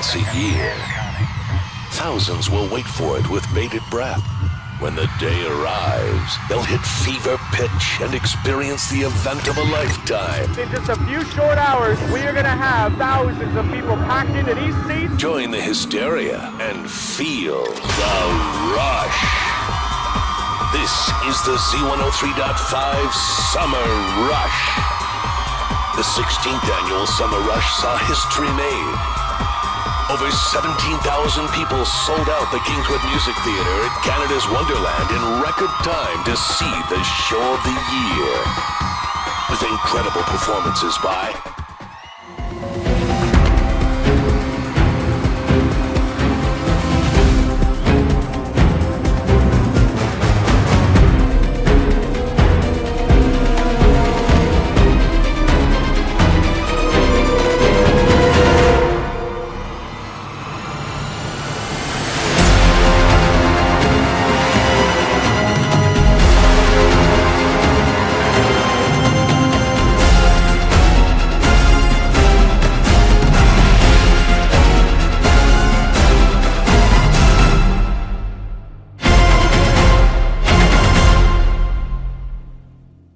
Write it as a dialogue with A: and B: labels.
A: once a year. Thousands will wait for it with bated breath. When the day arrives, they'll hit fever pitch and experience the event of a lifetime.
B: In just a few short hours, we are going to have thousands of people packed into these seats.
A: Join the hysteria and feel the rush. This is the Z103.5 Summer Rush. The 16th annual Summer Rush saw history made. Over 17,000 people sold out the Kingswood Music Theatre at Canada's Wonderland in record time to see the show of the year. With incredible performances by